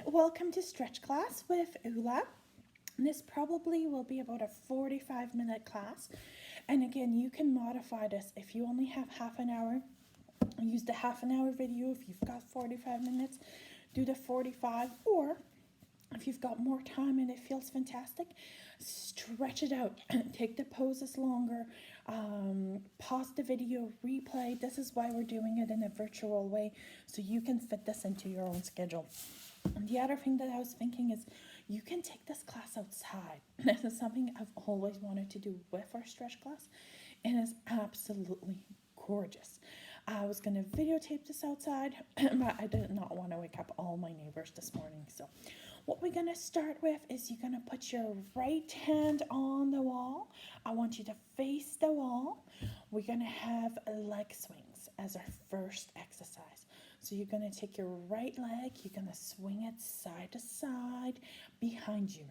welcome to Stretch Class with Ula. This probably will be about a 45-minute class. And again, you can modify this if you only have half an hour. Use the half an hour video. If you've got 45 minutes, do the 45. Or if you've got more time and it feels fantastic, stretch it out. Take the poses longer. Pause the video, replay. This is why we're doing it in a virtual way, so you can fit this into your own schedule. And the other thing that I was thinking is you can take this class outside. This is something I've always wanted to do with our stretch class, and it's absolutely gorgeous. I was going to videotape this outside, but I did not want to wake up all my neighbors this morning. So what we're going to start with is you're going to put your right hand on the wall. I want you to face the wall. We're going to have leg swings as our first exercise. So you're going to take your right leg, you're going to swing it side to side behind you.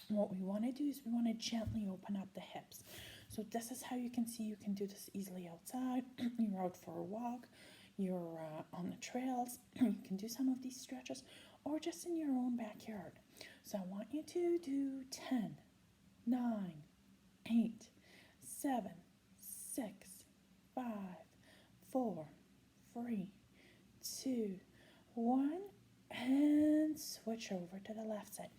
What we want to do is we want to gently open up the hips. So this is how you can see you can do this easily outside. You're out for a walk, you're on the trails. You can do some of these stretches or just in your own backyard. So I want you to do 10, 9, 8, 7, 6, 5, 4, 3, 2, 1, and switch over to the left side.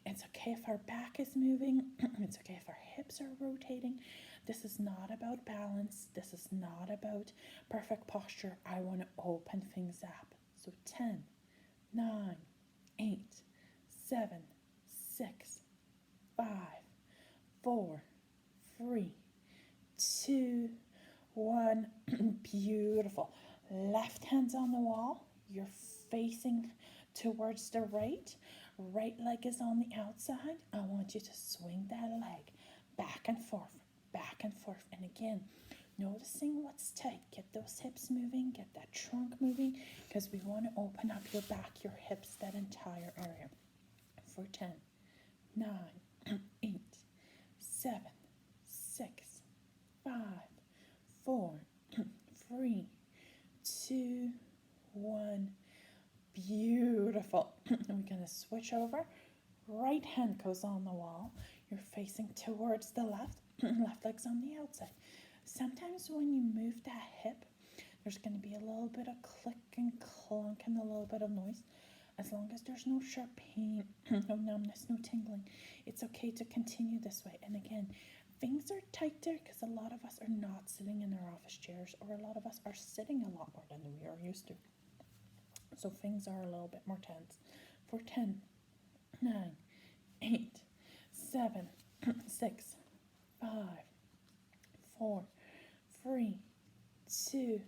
It's okay if our back is moving. It's okay if our hips are rotating. This is not about balance. This is not about perfect posture. I want to open things up. So 10, 9, 8, 7, 6, 5, 4, 3, 2, 1. Beautiful. Left hand's on the wall. You're facing towards the right. Right leg is on the outside. I want you to swing that leg back and forth, back and forth. And again, noticing what's tight. Get those hips moving, get that trunk moving, because we want to open up your back, your hips, that entire area. For 10, 9, 8, 7, 6, 5, 4, 3, 2, 1. Beautiful. We're going to switch over. Right hand goes on the wall. You're facing towards the left. Left leg's on the outside. Sometimes when you move that hip, there's going to be a little bit of click and clunk and a little bit of noise. As long as there's no sharp pain, no numbness, no tingling, it's okay to continue this way. And again, things are tighter because a lot of us are not sitting in our office chairs, or a lot of us are sitting a lot more than we are used to. So things are a little bit more tense. For 10, 9, 8, 7, 6, 5, 4, 3, 2,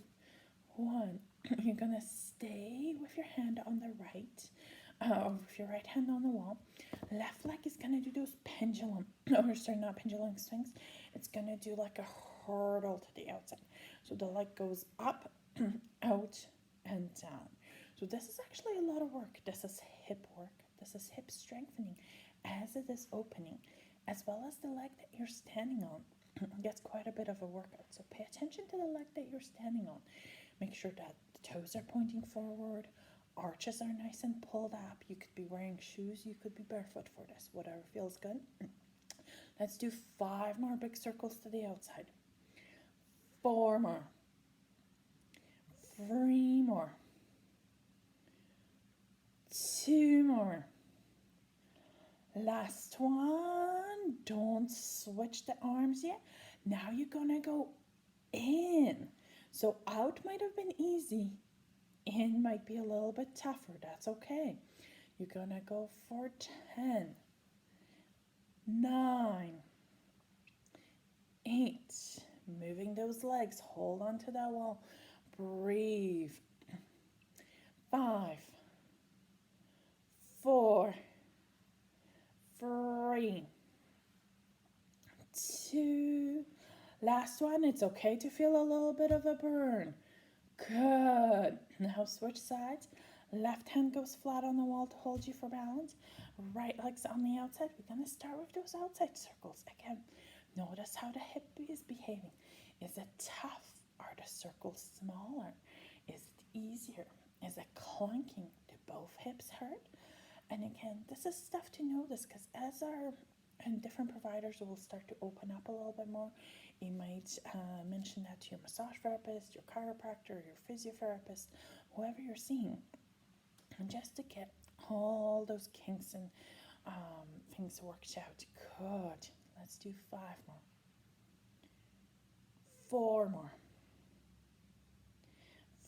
1. You're going to stay with your hand on the right, with your right hand on the wall. Left leg is going to do those pendulum, or sorry, not pendulum swings. It's going to do like a hurdle to the outside. So the leg goes up, out, and down. So this is actually a lot of work. This is hip work. This is hip strengthening as it is opening, as well as the leg that you're standing on. Gets quite a bit of a workout. So pay attention to the leg that you're standing on. Make sure that the toes are pointing forward. Arches are nice and pulled up. You could be wearing shoes. You could be barefoot for this. Whatever feels good. Let's do 5 more big circles to the outside. 4 more. 3 more. 2 more. Last one. Don't switch the arms yet. Now you're gonna go in. So out might have been easy. In might be a little bit tougher. That's okay. You're gonna go for 10, 9, 8. Moving those legs. Hold on to that wall. Breathe. 5, 4, 3, 2. Last one. It's okay to feel a little bit of a burn. Good. Now switch sides. Left hand goes flat on the wall to hold you for balance. Right leg's on the outside. We're going to start with those outside circles. Again, notice how the hip is behaving. Is it tough? Are the circles smaller? Is it easier? Is it clunking? Do both hips hurt? And again, this is stuff to notice because as our and different providers will start to open up a little bit more. You might mention that to your massage therapist, your chiropractor, your physiotherapist, whoever you're seeing, and just to get all those kinks and things worked out. Good. Let's do 5 more. 4 more.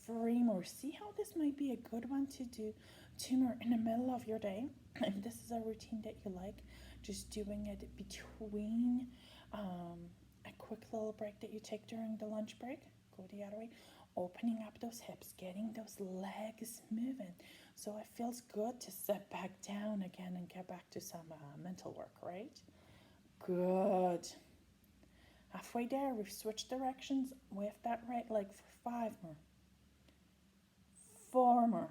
3 more. See how this might be a good one to do 2 more in the middle of your day. If this is a routine that you like, just doing it between a quick little break that you take during the lunch break. Go the other way. Opening up those hips, getting those legs moving. So it feels good to sit back down again and get back to some mental work, right? Good. Halfway there, we've switched directions with that right leg for 5 more. 4 more.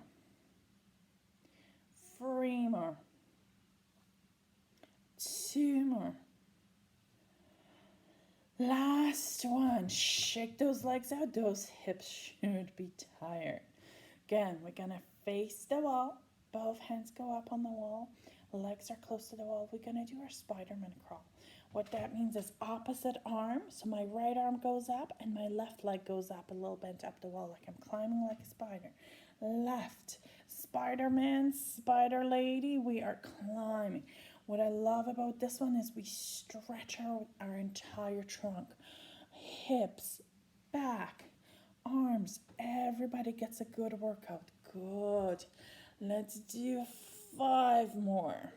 3 more. 2 more. Last one. Shake those legs out. Those hips should be tired. Again, we're going to face the wall. Both hands go up on the wall. Legs are close to the wall. We're going to do our Spider-Man crawl. What that means is opposite arm. So my right arm goes up and my left leg goes up a little bent up the wall like I'm climbing like a spider. Left. Spider-Man, spider lady, we are climbing. What I love about this one is we stretch our entire trunk. Hips, back, arms, everybody gets a good workout. Good. Let's do 5 more.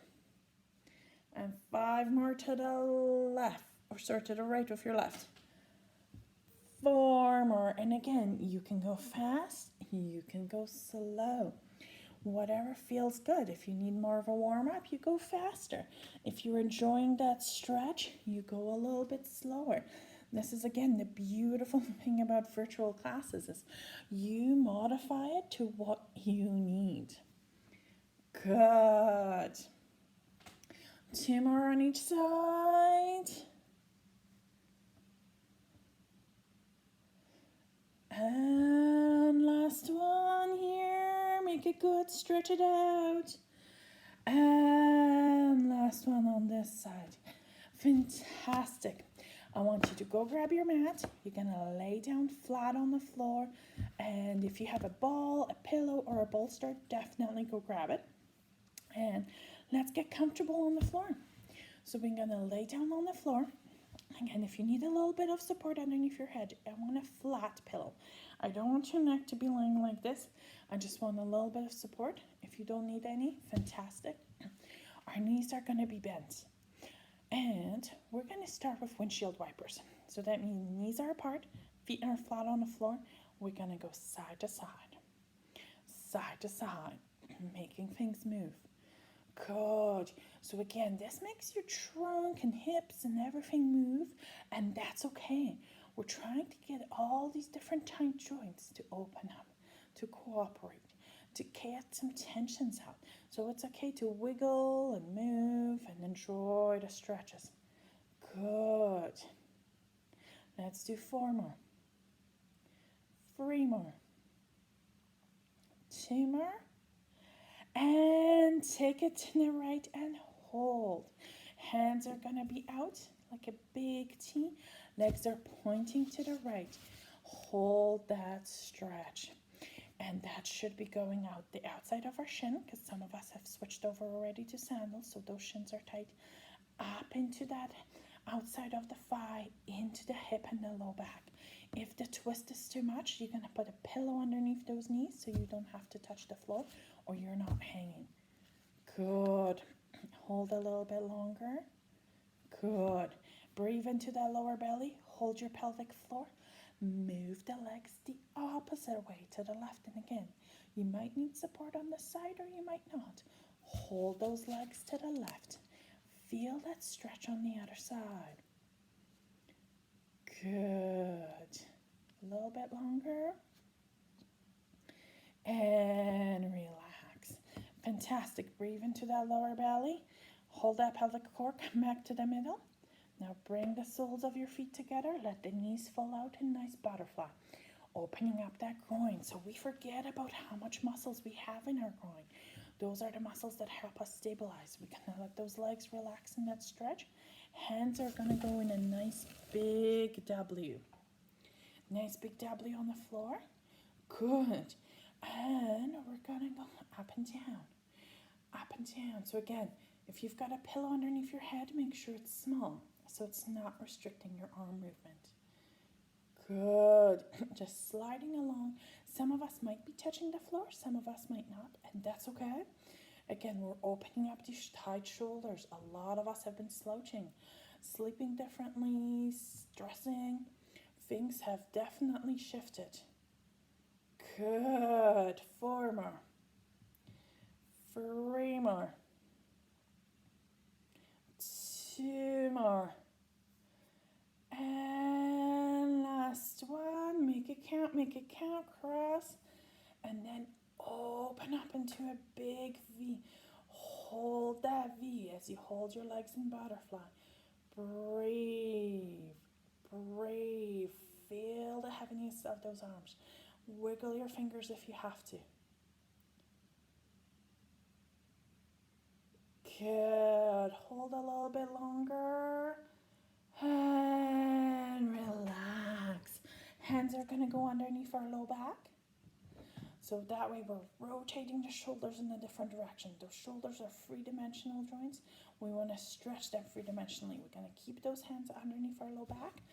And 5 more to the left, or sorry, to the right with your left. 4 more. And again, you can go fast, you can go slow. Whatever feels good. If you need more of a warm-up, you go faster. If you're enjoying that stretch, you go a little bit slower. This is, again, the beautiful thing about virtual classes is you modify it to what you need. Good. 2 more on each side. And last one here. Make it good. Stretch it out. And last one on this side. Fantastic. I want you to go grab your mat. You're going to lay down flat on the floor. And if you have a ball, a pillow, or a bolster, definitely go grab it. And let's get comfortable on the floor. So we're going to lay down on the floor. Again, if you need a little bit of support underneath your head, I want a flat pillow. I don't want your neck to be laying like this. I just want a little bit of support. If you don't need any, fantastic. Our knees are going to be bent. And we're going to start with windshield wipers. So that means knees are apart, feet are flat on the floor. We're going to go side to side, making things move. Good. So again, this makes your trunk and hips and everything move, and that's okay. We're trying to get all these different tight joints to open up, to cooperate, to get some tensions out. So it's okay to wiggle and move and enjoy the stretches. Good. Let's do 4 more. 3 more. 2 more. And take it to the right and hold. Hands are going to be out like a big T. Legs are pointing to the right. Hold that stretch. And that should be going out the outside of our shin, because some of us have switched over already to sandals, so those shins are tight. Up into that outside of the thigh, into the hip and the low back. If the twist is too much, you're going to put a pillow underneath those knees so you don't have to touch the floor or you're not hanging. Good. Hold a little bit longer. Good. Breathe into that lower belly. Hold your pelvic floor. Move the legs the opposite way to the left. And again, you might need support on the side or you might not. Hold those legs to the left. Feel that stretch on the other side. Good. A little bit longer. And relax. Fantastic. Breathe into that lower belly. Hold that pelvic core. Come back to the middle. Now bring the soles of your feet together. Let the knees fall out in nice butterfly. Opening up that groin. So we forget about how much muscles we have in our groin. Those are the muscles that help us stabilize. We can let those legs relax in that stretch. Hands are going to go in a nice big W. Nice big W on the floor. Good. And we're going to go up and down. Up and down. So again, if you've got a pillow underneath your head, make sure it's small so it's not restricting your arm movement. Good. Just sliding along. Some of us might be touching the floor, some of us might not, and that's okay. Again, we're opening up these tight shoulders. A lot of us have been slouching, sleeping differently, stressing. Things have definitely shifted. Good. 4 more. 3 more. 2 more. And last one. Make it count, cross. And then open up into a big V. Hold that V as you hold your legs in butterfly. Breathe. Breathe. Feel the heaviness of those arms. Wiggle your fingers if you have to. Good. Hold a little bit longer. And relax. Hands are going to go underneath our low back. So that way we're rotating the shoulders in a different direction. Those shoulders are three-dimensional joints. We want to stretch them three-dimensionally. We're going to keep those hands underneath our low back.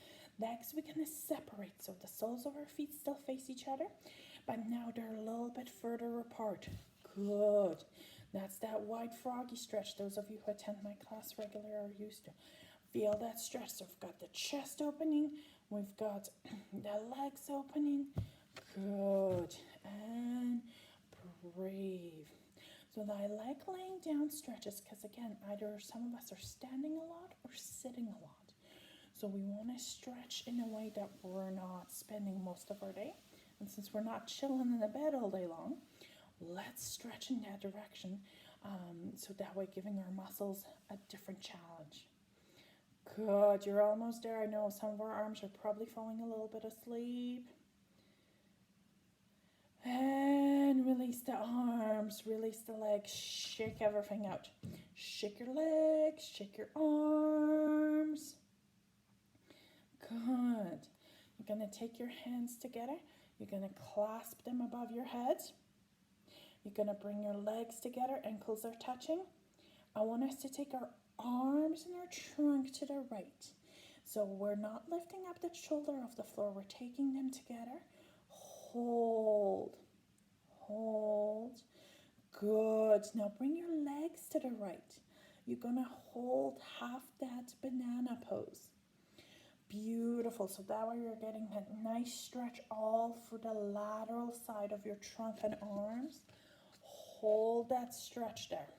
Legs we're going to separate so the soles of our feet still face each other, but now they're a little bit further apart. Good. That's that wide froggy stretch. Those of you who attend my class regularly are used to. Feel that stretch. So we've got the chest opening. We've got the legs opening. Good. And breathe. So I like laying down stretches because, again, either some of us are standing a lot or sitting a lot. So we want to stretch in a way that we're not spending most of our day. And since we're not chilling in the bed all day long, let's stretch in that direction. So that way giving our muscles a different challenge. Good. You're almost there. I know some of our arms are probably falling a little bit asleep. And release the arms, release the legs, shake everything out. Shake your legs, shake your arms. Good. You're going to take your hands together. You're going to clasp them above your head. You're going to bring your legs together, ankles are touching. I want us to take our arms and our trunk to the right. So we're not lifting up the shoulder off the floor, we're taking them together. Hold. Hold. Good. Now bring your legs to the right. You're going to hold half that banana pose. Beautiful. So that way you're getting that nice stretch all through the lateral side of your trunk and arms. Hold that stretch there.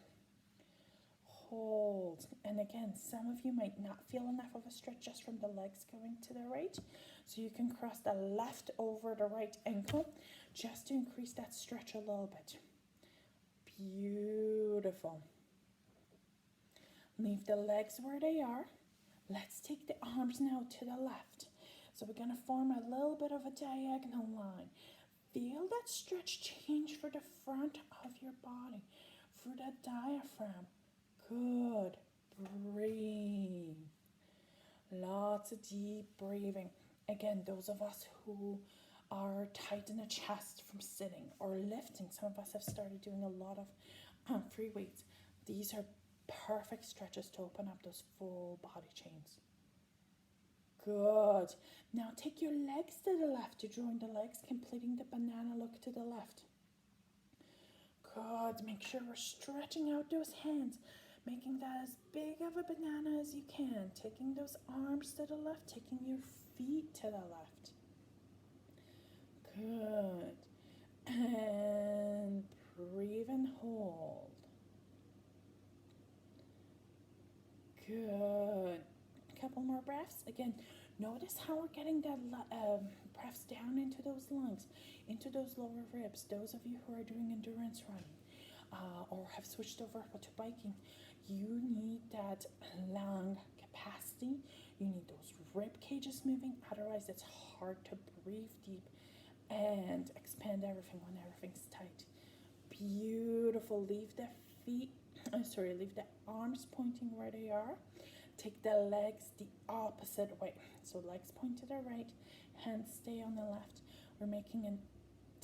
Hold. And again, some of you might not feel enough of a stretch just from the legs going to the right. So you can cross the left over the right ankle just to increase that stretch a little bit. Beautiful. Leave the legs where they are. Let's take the arms now to the left. So we're going to form a little bit of a diagonal line. Feel that stretch change for the front of your body, for the diaphragm. Good. Breathe. Lots of deep breathing. Again, those of us who are tight in the chest from sitting or lifting, some of us have started doing a lot of free weights. These are perfect stretches to open up those full body chains. Good. Now take your legs to the left to join the legs, completing the banana look to the left. Good. Make sure we're stretching out those hands, making that as big of a banana as you can. Taking those arms to the left, taking your feet to the left. Good. And breathe and hold. Good. A couple more breaths. Again, notice how we're getting that breaths down into those lungs, into those lower ribs. Those of you who are doing endurance running or have switched over to biking, you need that lung capacity. You need those rib cages moving. Otherwise, it's hard to breathe deep and expand everything when everything's tight. Beautiful. Leave the feet, leave the arms pointing where they are. Take the legs the opposite way. So legs point to the right, hands stay on the left. We're making a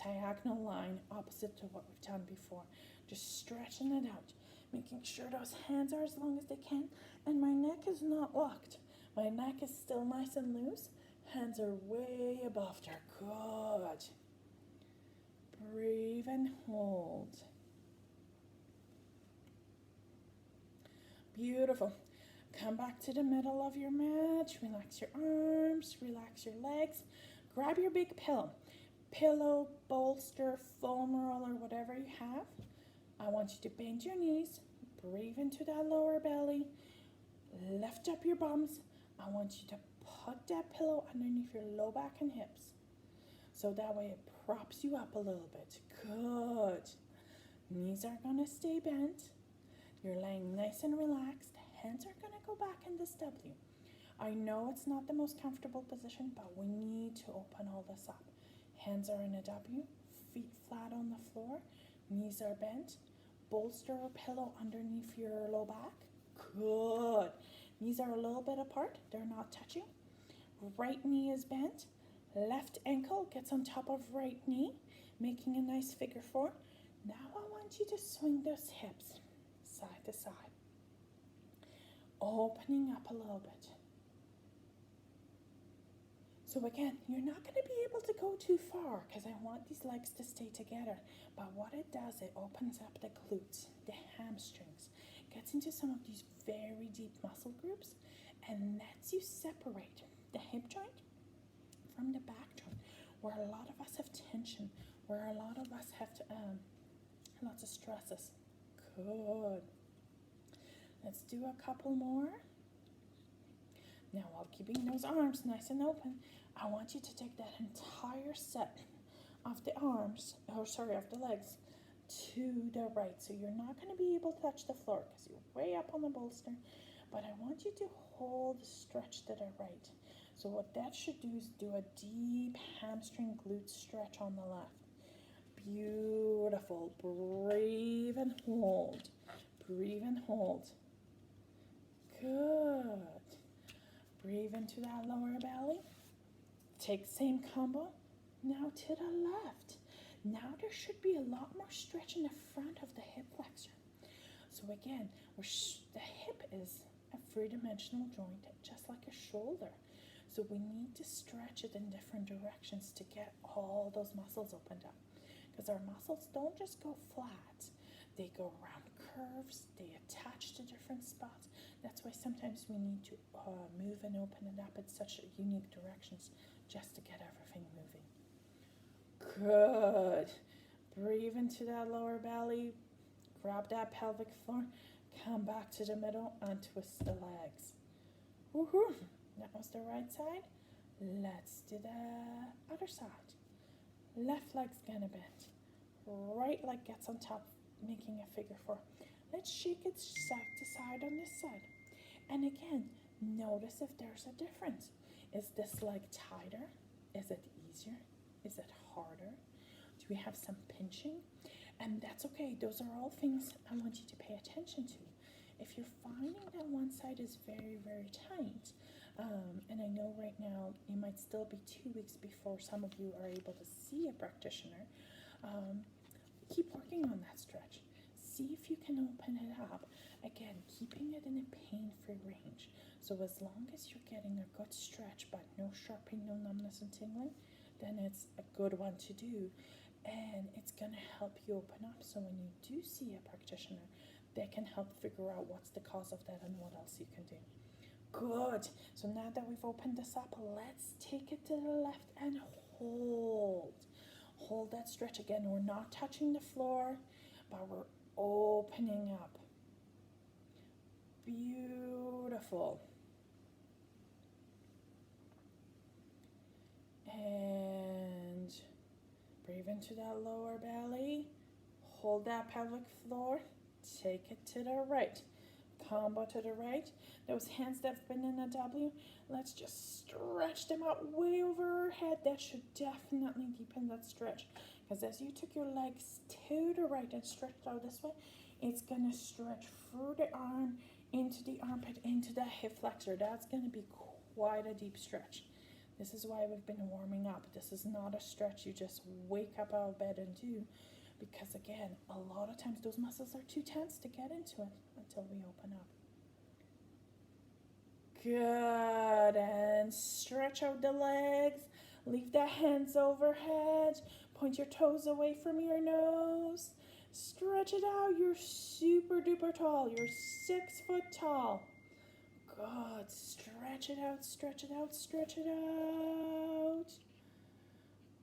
diagonal line opposite to what we've done before. Just stretching it out, making sure those hands are as long as they can, and my neck is not locked. My neck is still nice and loose. Hands are way above there. Good. Breathe and hold. Beautiful. Come back to the middle of your mat. Relax your arms, relax your legs. Grab your big pillow. Pillow, bolster, foam roller, whatever you have. I want you to bend your knees. Breathe into that lower belly. Lift up your bums. I want you to put that pillow underneath your low back and hips. So that way it props you up a little bit. Good. Knees are going to stay bent. You're laying nice and relaxed. Hands are going to go back in this W. I know it's not the most comfortable position, but we need to open all this up. Hands are in a W, feet flat on the floor, knees are bent. Bolster or pillow underneath your low back. Good. Knees are a little bit apart, they're not touching. Right knee is bent. Left ankle gets on top of right knee, making a nice figure four. Now I want you to swing those hips side to side. Opening up a little bit. So again, you're not going to be able to go too far because I want these legs to stay together. But what it does, it opens up the glutes, the hamstrings, gets into some of these very deep muscle groups and lets you separate the hip joint from the back joint, where a lot of us have tension, where a lot of us have lots of stresses. Good. Let's do a couple more. Now, while keeping those arms nice and open, I want you to take that entire set of the arms, of the legs, to the right. So you're not going to be able to touch the floor because you're way up on the bolster, but I want you to hold the stretch to the right. So what that should do is do a deep hamstring glute stretch on the left. Beautiful. Breathe and hold. Breathe and hold. Good. Breathe into that lower belly. Take same combo. Now to the left. Now there should be a lot more stretch in the front of the hip flexor. So again, the hip is a three-dimensional joint, just like a shoulder. So we need to stretch it in different directions to get all those muscles opened up. Because our muscles don't just go flat. They go around curves, they attach to different spots. That's why sometimes we need to move and open it up in such unique directions just to get everything moving. Good. Breathe into that lower belly. Grab that pelvic floor. Come back to the middle and twist the legs. Woohoo! That was the right side. Let's do the other side. Left leg's gonna bend. Right leg gets on top, making a figure four. Let's shake it side to side on this side. And again, notice if there's a difference. Is this leg tighter? Is it easier? Is it harder? Do we have some pinching? And that's okay. Those are all things I want you to pay attention to. If you're finding that one side is very, very tight, and I know right now it might still be 2 weeks before some of you are able to see a practitioner, keep working on that stretch. See if you can open it up. Again, keeping it in a pain-free range. So as long as you're getting a good stretch, but no sharp pain, no numbness and tingling, then it's a good one to do. And it's going to help you open up. So when you do see a practitioner, they can help figure out what's the cause of that and what else you can do. Good. So now that we've opened this up, let's take it to the left and hold. Hold that stretch again. We're not touching the floor, but we're opening up. Beautiful. And breathe into that lower belly. Hold that pelvic floor. Take it to the right. Combo to the right. Those hands that have been in a W, let's just stretch them out way over our head. That should definitely deepen that stretch. Because as you took your legs to the right and stretched out this way, it's going to stretch through the arm, into the armpit, into the hip flexor. That's going to be quite a deep stretch. This is why we've been warming up. This is not a stretch you just wake up out of bed and do. Because again, a lot of times those muscles are too tense to get into it until we open up. Good, and stretch out the legs. Leave the hands overhead. Point your toes away from your nose. Stretch it out. You're super duper tall. You're 6 foot tall. Good. Stretch it out, stretch it out, stretch it out.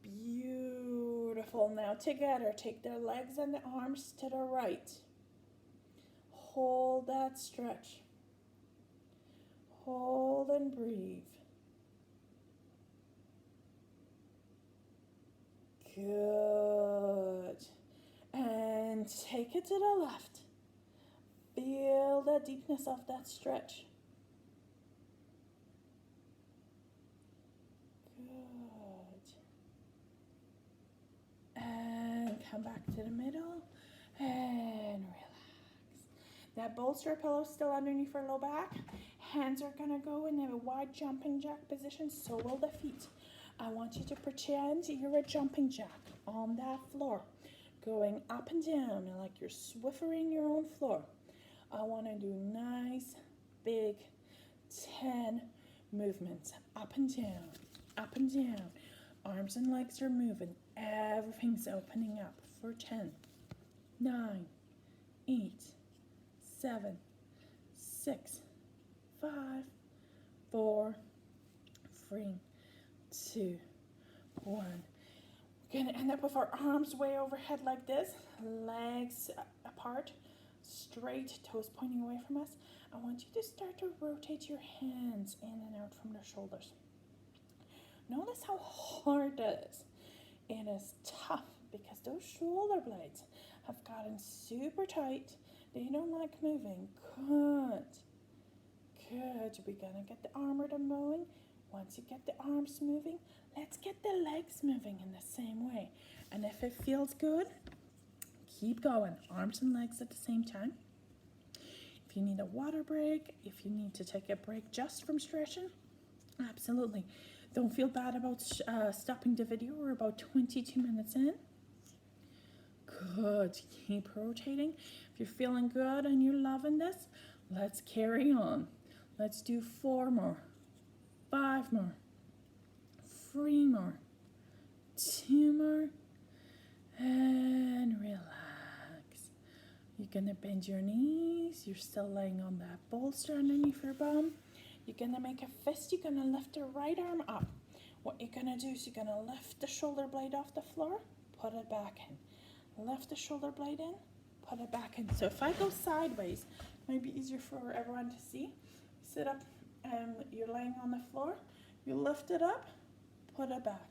Beautiful. Now together, take the legs and the arms to the right. Hold that stretch. Hold and breathe. Good. And take it to the left. Feel the deepness of that stretch. And come back to the middle and relax. That bolster pillow is still underneath our low back. Hands are going to go in a wide jumping jack position, so will the feet. I want you to pretend you're a jumping jack on that floor, going up and down like you're swiffering your own floor. I want to do nice, big 10 movements, up and down, up and down. Arms and legs are moving. Everything's opening up for 10, 9, 8, 7, 6, 5, 4, 3, 2, 1. We're going to end up with our arms way overhead like this, legs apart, straight, toes pointing away from us. I want you to start to rotate your hands in and out from the shoulders. Notice how hard that is. It is tough because those shoulder blades have gotten super tight. They don't like moving. Good. Good. We're going to get the arm rhythm going. Once you get the arms moving, let's get the legs moving in the same way. And if it feels good, keep going. Arms and legs at the same time. If you need a water break, if you need to take a break just from stretching, absolutely. Don't feel bad about stopping the video. We're about 22 minutes in. Good. Keep rotating. If you're feeling good and you're loving this, let's carry on. Let's do 4 more, 5 more, 3 more, 2 more, and relax. You're going to bend your knees. You're still laying on that bolster underneath your bum. You're going to make a fist. You're going to lift the right arm up. What you're going to do is you're going to lift the shoulder blade off the floor, put it back in. Lift the shoulder blade in, put it back in. So if I go sideways, it might be easier for everyone to see. Sit up, you're laying on the floor. You lift it up, put it back.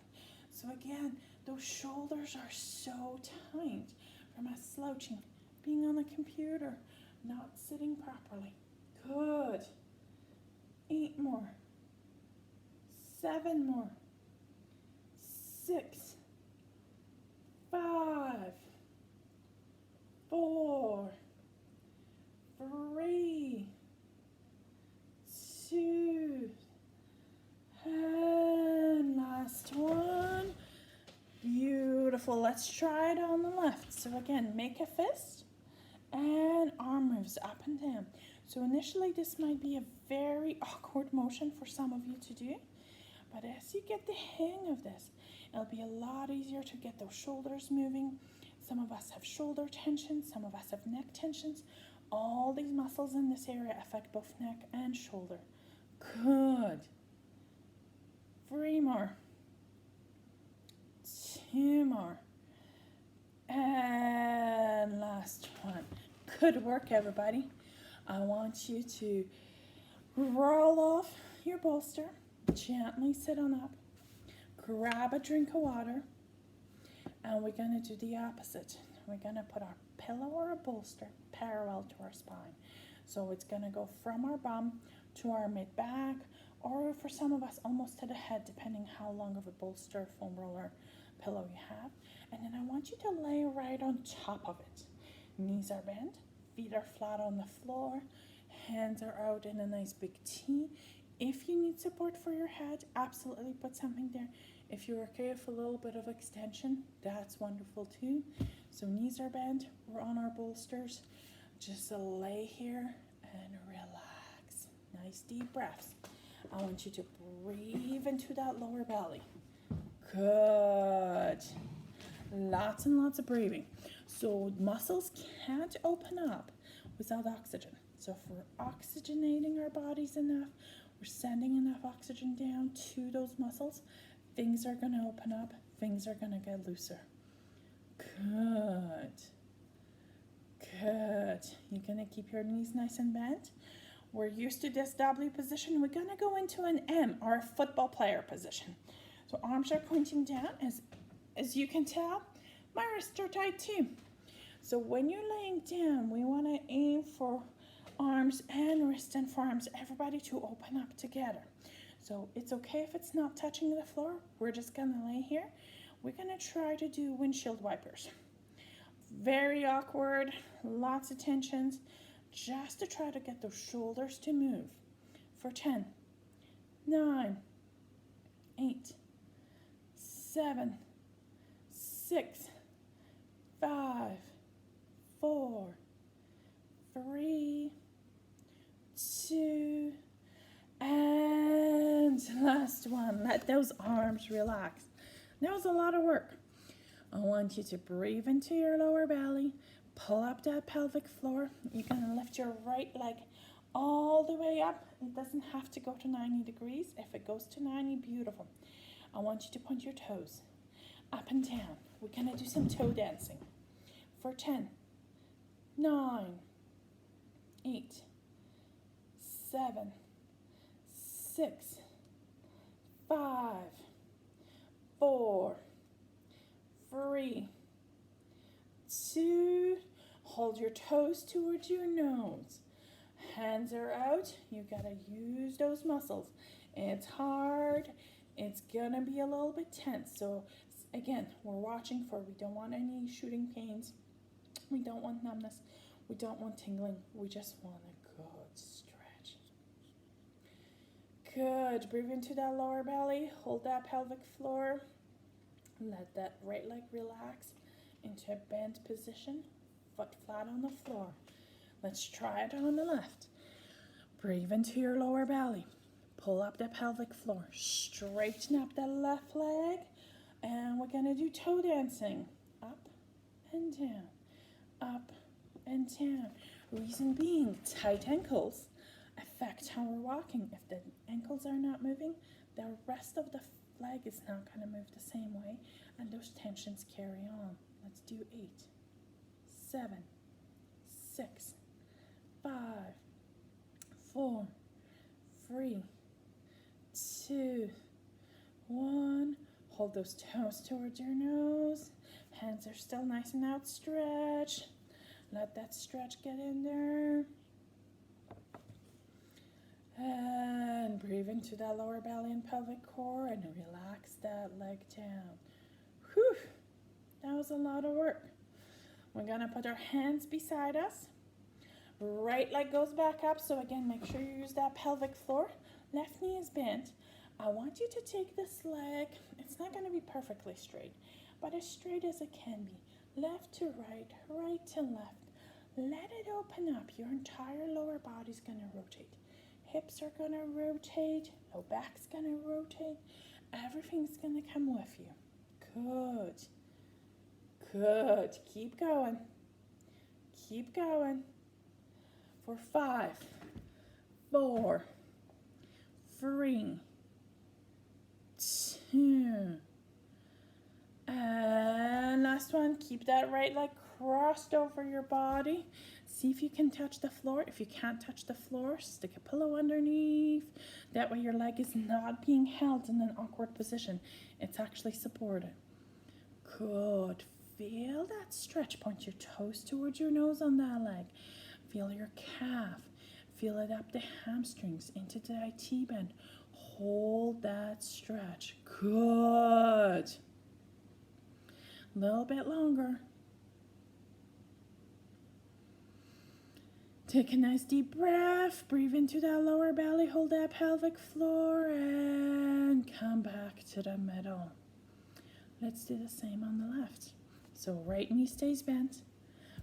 So again, those shoulders are so tight from us slouching, being on the computer, not sitting properly. Good. 8 more. 7 more. 6. 5. 4. 3. 2. And last one. Beautiful. Let's try it on the left. So again, make a fist and arm moves up and down. So initially this might be a very awkward motion for some of you to do, but as you get the hang of this, it'll be a lot easier to get those shoulders moving. Some of us have shoulder tension, some of us have neck tensions. All these muscles in this area affect both neck and shoulder. Good. 3 more. 2 more. And last one. Good work, everybody. I want you to roll off your bolster, gently sit on up, grab a drink of water, and we're going to do the opposite. We're going to put our pillow or a bolster parallel to our spine. So it's gonna go from our bum to our mid-back, or for some of us, almost to the head, depending how long of a bolster, foam roller, pillow you have. And then I want you to lay right on top of it. Knees are bent, feet are flat on the floor, hands are out in a nice big T. If you need support for your head, absolutely put something there. If you're okay with a little bit of extension, that's wonderful too. So knees are bent, we're on our bolsters. Just lay here and relax. Nice deep breaths. I want you to breathe into that lower belly. Good. Lots and lots of breathing. So muscles can't open up without oxygen. So if we're oxygenating our bodies enough, we're sending enough oxygen down to those muscles, things are going to open up, things are going to get looser. Good. Good. You're going to keep your knees nice and bent. We're used to this W position. We're going to go into an M, or a football player position. So arms are pointing down. As you can tell, my wrists are tight too. So when you're laying down, we want to aim for arms and wrists and forearms, everybody to open up together. So it's okay if it's not touching the floor. We're just going to lay here. We're going to try to do windshield wipers. Very awkward, lots of tensions, just to try to get those shoulders to move. For 10, 9, 8, 7, 6, 5, 4, 3, 2, and last one. Let those arms relax. That was a lot of work. I want you to breathe into your lower belly, pull up that pelvic floor. You're going to lift your right leg all the way up. It doesn't have to go to 90 degrees. If it goes to 90, beautiful. I want you to point your toes up and down. We're going to do some toe dancing. For 10, 9, 8, 7, 6, 5, 4, 3, 2, hold your toes towards your nose. Hands are out. You gotta use those muscles. It's hard. It's gonna be a little bit tense. So again, we're watching for, we don't want any shooting pains. We don't want numbness. We don't want tingling. We just want a good stretch. Good. Breathe into that lower belly. Hold that pelvic floor. Let that right leg relax into a bent position. Foot flat on the floor. Let's try it on the left. Breathe into your lower belly. Pull up the pelvic floor. Straighten up the left leg. And we're going to do toe dancing. Up and down. Up and down. Reason being, tight ankles affect how we're walking. If the ankles are not moving, the rest of the leg is not going to move the same way, and those tensions carry on. Let's do 8, 7, 6, 5, 4, 3, 2, 1. Hold those toes towards your nose. Hands are still nice and outstretched. Let that stretch get in there. And breathe into that lower belly and pelvic core and relax that leg down. Whew, that was a lot of work. We're gonna put our hands beside us. Right leg goes back up, so again, make sure you use that pelvic floor. Left knee is bent. I want you to take this leg, it's not gonna be perfectly straight, but as straight as it can be. Left to right, right to left. Let it open up. Your entire lower body's gonna rotate. Hips are going to rotate, low back's going to rotate, everything's going to come with you. Good. Good. Keep going. Keep going. For 5, 4, 3, 2, and last one. Keep that right leg crossed over your body. See if you can touch the floor. If you can't touch the floor, stick a pillow underneath. That way your leg is not being held in an awkward position. It's actually supported. Good. Feel that stretch. Point your toes towards your nose on that leg. Feel your calf. Feel it up the hamstrings into the IT band. Hold that stretch. Good. A little bit longer. Take a nice deep breath. Breathe into that lower belly. Hold that pelvic floor and come back to the middle. Let's do the same on the left. So right knee stays bent.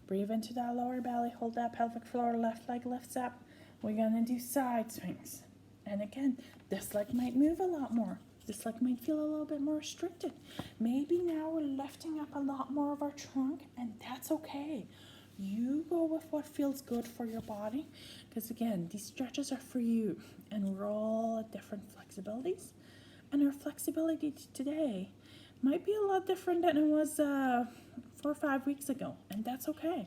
Breathe into that lower belly. Hold that pelvic floor. Left leg lifts up. We're going to do side swings. And again, this leg might move a lot more. This leg might feel a little bit more restricted. Maybe now we're lifting up a lot more of our trunk, and that's okay. You go with what feels good for your body, because again, these stretches are for you, and we're all at different flexibilities. And our flexibility today might be a lot different than it was 4 or 5 weeks ago, and that's okay.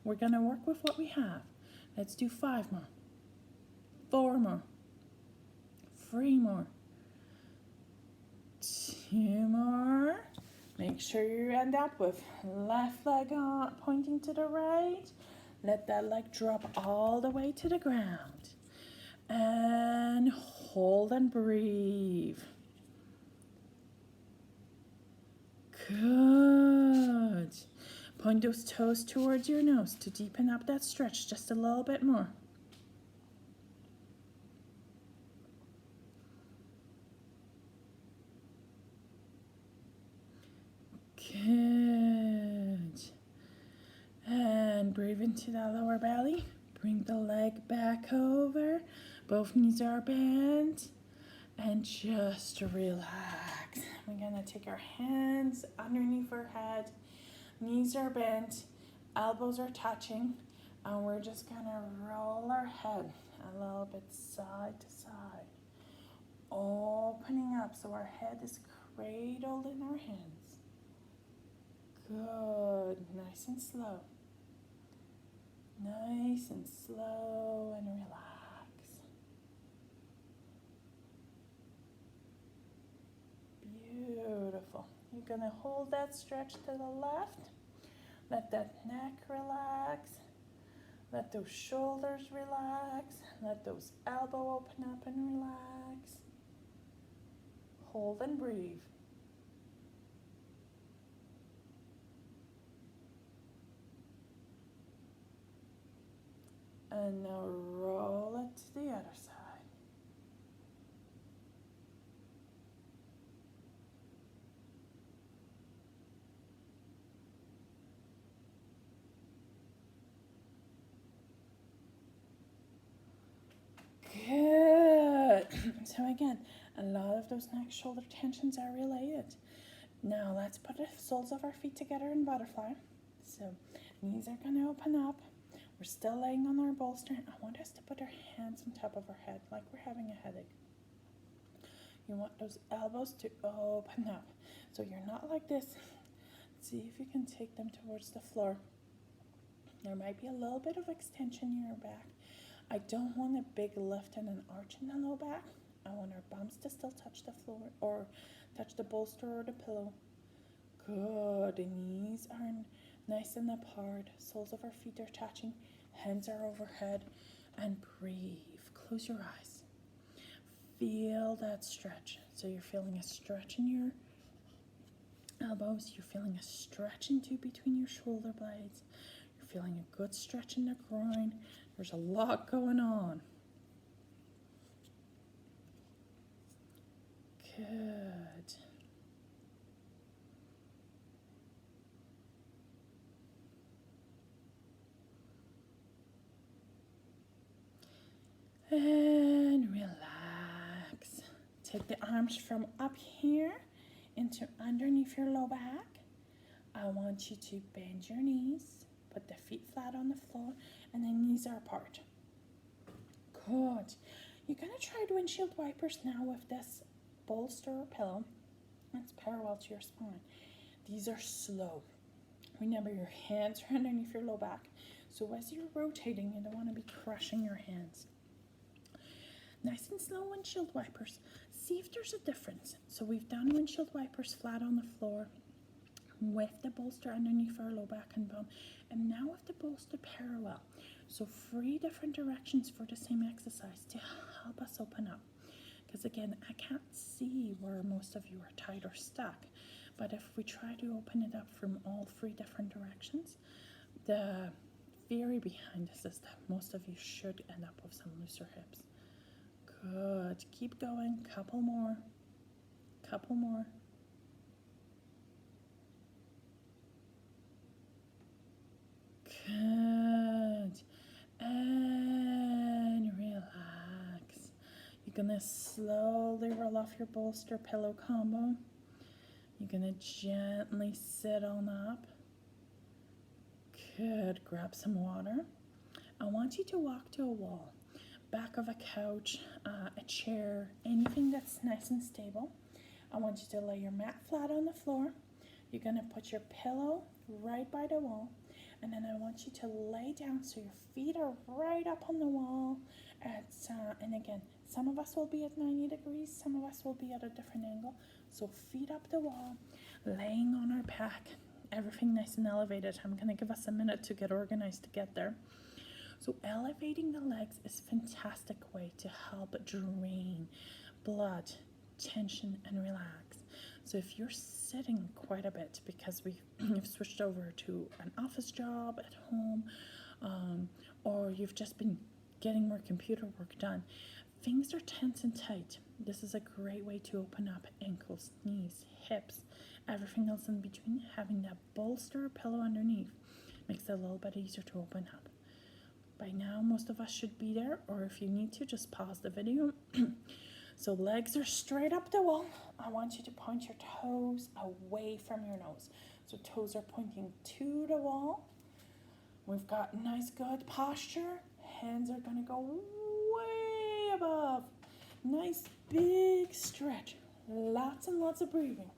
We're going to work with what we have. Let's do 5 more, 4 more, 3 more, 2 more. Make sure you end up with left leg on, pointing to the right. Let that leg drop all the way to the ground. And hold and breathe. Good. Point those toes towards your nose to deepen up that stretch just a little bit more. Good. And breathe into that lower belly. Bring the leg back over. Both knees are bent. And just relax. We're going to take our hands underneath our head. Knees are bent. Elbows are touching. And we're just going to roll our head a little bit side to side. Opening up so our head is cradled in our hands. Good. Nice and slow. Nice and slow and relax. Beautiful. You're going to hold that stretch to the left. Let that neck relax. Let those shoulders relax. Let those elbows open up and relax. Hold and breathe. And now roll it to the other side. Good. So again, a lot of those neck shoulder tensions are related. Now let's put the soles of our feet together in butterfly. So knees are going to open up. We're still laying on our bolster. I want us to put our hands on top of our head like we're having a headache. You want those elbows to open up. So you're not like this. See if you can take them towards the floor. There might be a little bit of extension in your back. I don't want a big lift and an arch in the low back. I want our bums to still touch the floor or touch the bolster or the pillow. Good. The knees are nice and apart. Soles of our feet are touching. Hands are overhead. And breathe. Close your eyes. Feel that stretch. So you're feeling a stretch in your elbows. You're feeling a stretch into between your shoulder blades. You're feeling a good stretch in the groin. There's a lot going on. Good. And relax. Take the arms from up here into underneath your low back. I want you to bend your knees, put the feet flat on the floor, and the knees are apart. Good. You're going to try windshield wipers now with this bolster or pillow that's parallel to your spine. These are slow. Remember, your hands are underneath your low back. So as you're rotating, you don't want to be crushing your hands. Nice and slow windshield wipers. See if there's a difference. So we've done windshield wipers flat on the floor with the bolster underneath our low back and bum. And now with the bolster parallel. So 3 different directions for the same exercise to help us open up. Because again, I can't see where most of you are tight or stuck. But if we try to open it up from all 3 different directions, the theory behind this is that most of you should end up with some looser hips. Good. Keep going. Couple more. Couple more. Good. And relax. You're gonna slowly roll off your bolster pillow combo. You're gonna gently sit on up. Good. Grab some water. I want you to walk to a wall, back of a couch, a chair, anything that's nice and stable. I want you to lay your mat flat on the floor. You're gonna put your pillow right by the wall, and then I want you to lay down so your feet are right up on the wall. And again, some of us will be at 90 degrees, some of us will be at a different angle. So feet up the wall, laying on our back, everything nice and elevated. I'm gonna give us a minute to get organized to get there. So elevating the legs is a fantastic way to help drain blood, tension, and relax. So if you're sitting quite a bit because you've switched over to an office job at home, or you've just been getting more computer work done, things are tense and tight. This is a great way to open up ankles, knees, hips, everything else in between. Having that bolster or pillow underneath makes it a little bit easier to open up. By now, most of us should be there, or if you need to, just pause the video. So legs are straight up the wall. I want you to point your toes away from your nose. So toes are pointing to the wall. We've got nice, good posture. Hands are gonna go way above. Nice, big stretch. Lots and lots of breathing.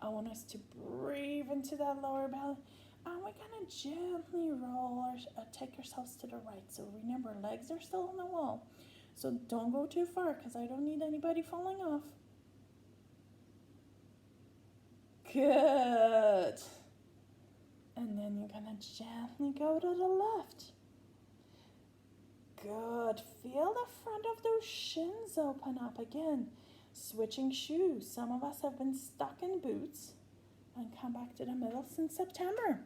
I want us to breathe into that lower belly. And we're gonna gently roll or take ourselves to the right. So remember, legs are still on the wall. So don't go too far because I don't need anybody falling off. Good. And then you're gonna gently go to the left. Good. Feel the front of those shins open up again. Switching shoes. Some of us have been stuck in boots and come back to the middle since September.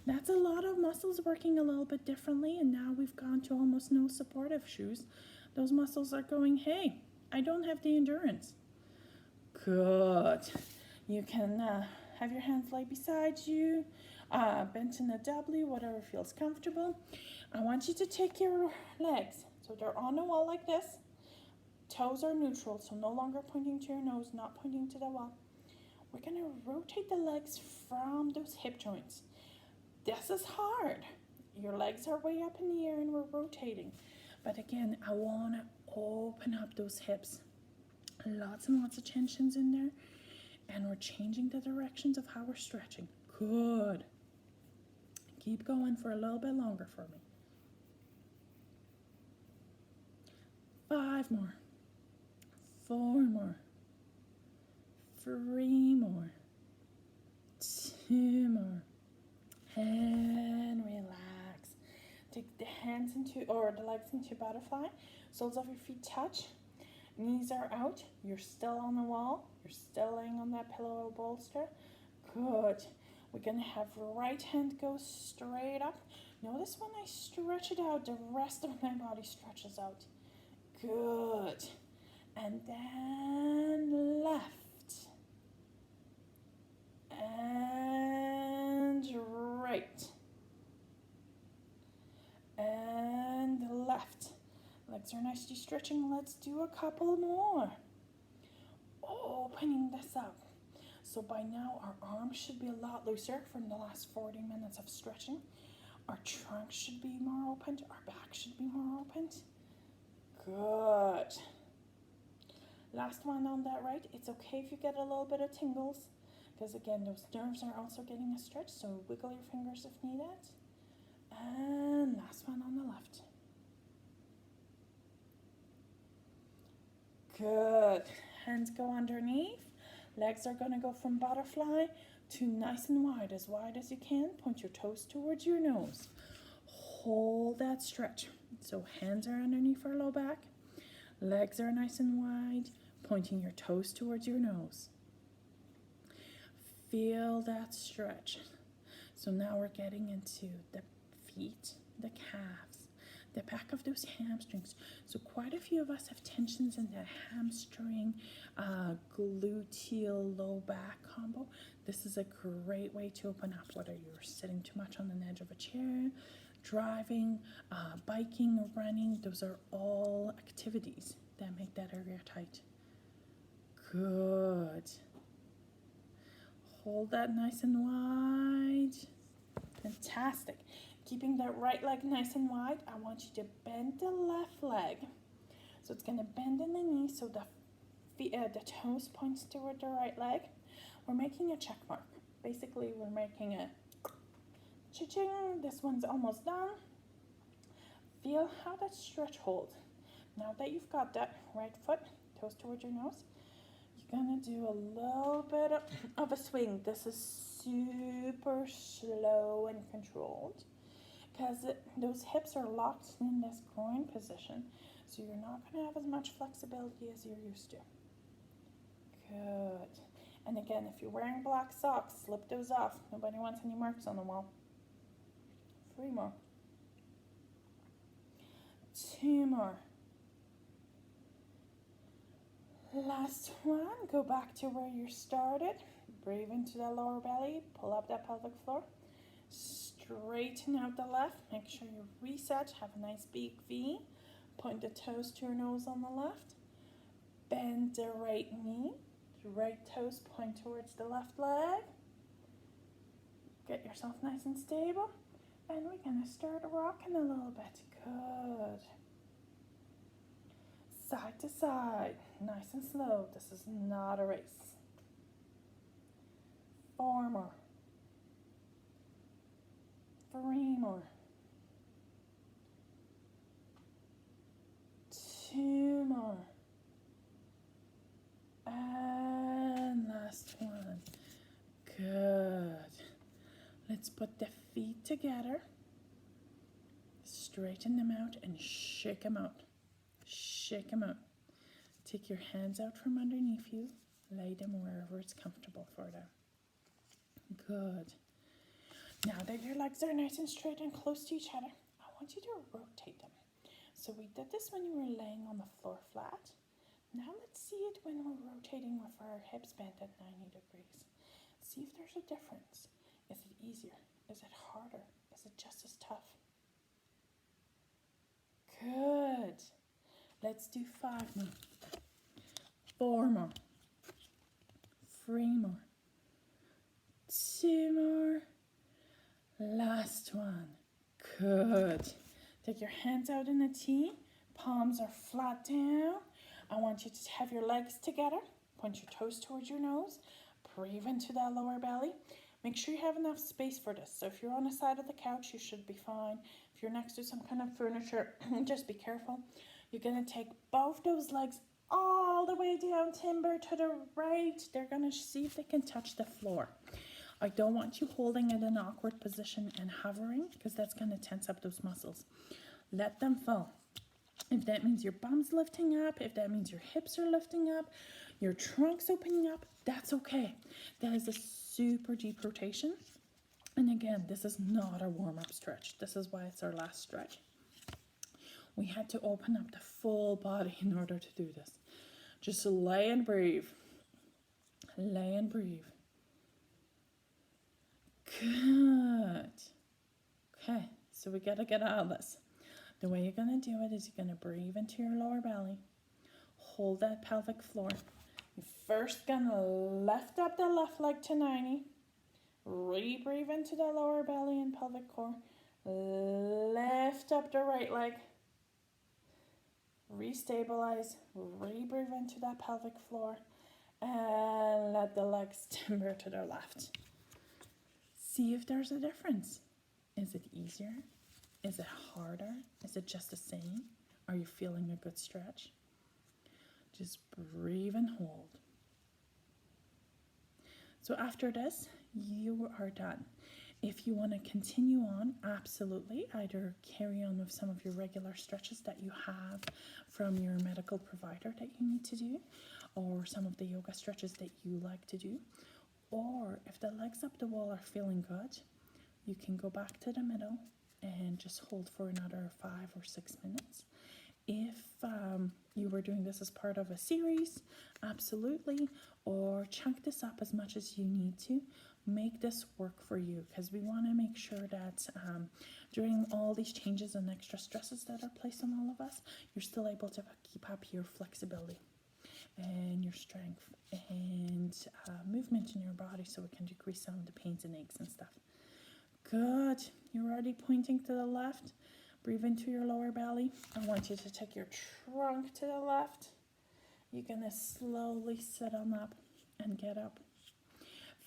That's a lot of muscles working a little bit differently, and now we've gone to almost no supportive shoes. Those muscles are going, hey, I don't have the endurance. Good. You can have your hands lay beside you, bent in a W, whatever feels comfortable. I want you to take your legs, so they're on the wall like this. Toes are neutral, so no longer pointing to your nose, not pointing to the wall. We're gonna rotate the legs from those hip joints. This is hard. Your legs are way up in the air and we're rotating. But again, I want to open up those hips. Lots and lots of tensions in there. And we're changing the directions of how we're stretching. Good. Keep going for a little bit longer for me. 5 more. 4 more. 3 more. 2 more. And relax. Take the hands into, or the legs into butterfly. Soles of your feet touch. Knees are out. You're still on the wall. You're still laying on that pillow or bolster. Good. We're going to have right hand go straight up. Notice when I stretch it out, the rest of my body stretches out. Good. And then left. And right. And left. Legs are nicely stretching. Let's do a couple more. Opening this up. So by now our arms should be a lot looser from the last 40 minutes of stretching. Our trunk should be more opened. Our back should be more opened. Good. Last one on that right. It's okay if you get a little bit of tingles, because again, those nerves are also getting a stretch, so wiggle your fingers if needed. And last one on the left. Good. Hands go underneath. Legs are going to go from butterfly to nice and wide as you can. Point your toes towards your nose. Hold hold that stretch. So hands are underneath our low back, legs are nice and wide, pointing your toes towards your nose. Feel that stretch. So now we're getting into the feet, the calves, the back of those hamstrings. So quite a few of us have tensions in the hamstring, gluteal low back combo. This is a great way to open up, whether you're sitting too much on the edge of a chair, driving, biking, running. Those are all activities that make that area tight. Good. Hold that nice and wide. Fantastic. Keeping that right leg nice and wide, I want you to bend the left leg. So it's going to bend in the knee so the toes points toward the right leg. We're making a check mark. Basically, we're making a cha-ching. This one's almost done. Feel how that stretch holds. Now that you've got that right foot, toes towards your nose, you're going to do a little bit of a swing. This is super slow and controlled, because those hips are locked in this groin position, so you're not going to have as much flexibility as you're used to. Good. And again, if you're wearing black socks, slip those off. Nobody wants any marks on the wall. 3 more. 2 more. Last one. Go back to where you started. Breathe into that lower belly. Pull up that pelvic floor. Straighten out the left. Make sure you reset. Have a nice big V. Point the toes to your nose on the left. Bend the right knee. The right toes point towards the left leg. Get yourself nice and stable. And we're going to start rocking a little bit. Good. Side to side. Nice and slow. This is not a race. 4 more. 3 more. 2 more. And last one. Good. Let's put the feet together. Straighten them out and shake them out. Shake them out. Take your hands out from underneath you. Lay them wherever it's comfortable for them. Good. Now that your legs are nice and straight and close to each other, I want you to rotate them. So we did this when you were laying on the floor flat. Now let's see it when we're rotating with our hips bent at 90 degrees. See if there's a difference. Is it easier? Is it harder? Is it just as tough? Good. Let's do 5 more. 4 more. 3 more. 2 more. Last one. Good. Take your hands out in a T. Palms are flat down. I want you to have your legs together. Point your toes towards your nose. Breathe into that lower belly. Make sure you have enough space for this. So if you're on the side of the couch, you should be fine. If you're next to some kind of furniture, just be careful. You're going to take both those legs all the way down, timber to the right. They're going to see if they can touch the floor. I don't want you holding it in an awkward position and hovering, because that's going to tense up those muscles. Let them fall. If that means your bum's lifting up, if that means your hips are lifting up, your trunk's opening up, that's okay. That is a super deep rotation. And again, this is not a warm-up stretch. This is why it's our last stretch. We had to open up the full body in order to do this. Just lay and breathe. Lay and breathe. Good. Okay, so we gotta get out of this. The way you're gonna do it is you're gonna breathe into your lower belly. Hold that pelvic floor. You're first gonna lift up the left leg to 90. Re-breathe into the lower belly and pelvic core. Lift up the right leg. Restabilize. Re-breathe into that pelvic floor. And let the legs timber to the left. See if there's a difference. Is it easier? Is it harder? Is it just the same? Are you feeling a good stretch? Just breathe and hold. So after this, you are done. If you want to continue on, absolutely, either carry on with some of your regular stretches that you have from your medical provider that you need to do, or some of the yoga stretches that you like to do. Or if the legs up the wall are feeling good, you can go back to the middle and just hold for another 5 or 6 minutes. If you were doing this as part of a series, absolutely, or chunk this up as much as you need to. Make this work for you, because we want to make sure that during all these changes and extra stresses that are placed on all of us, you're still able to keep up your flexibility and your strength and movement in your body, so it can decrease some of the pains and aches and stuff. Good. You're already pointing to the left. Breathe into your lower belly. I want you to take your trunk to the left. You're going to slowly sit on up and get up.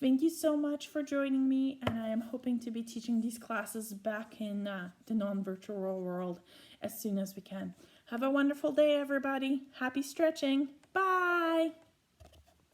Thank you so much for joining me, and I am hoping to be teaching these classes back in the non-virtual world as soon as we can. Have a wonderful day, everybody. Happy stretching. Bye.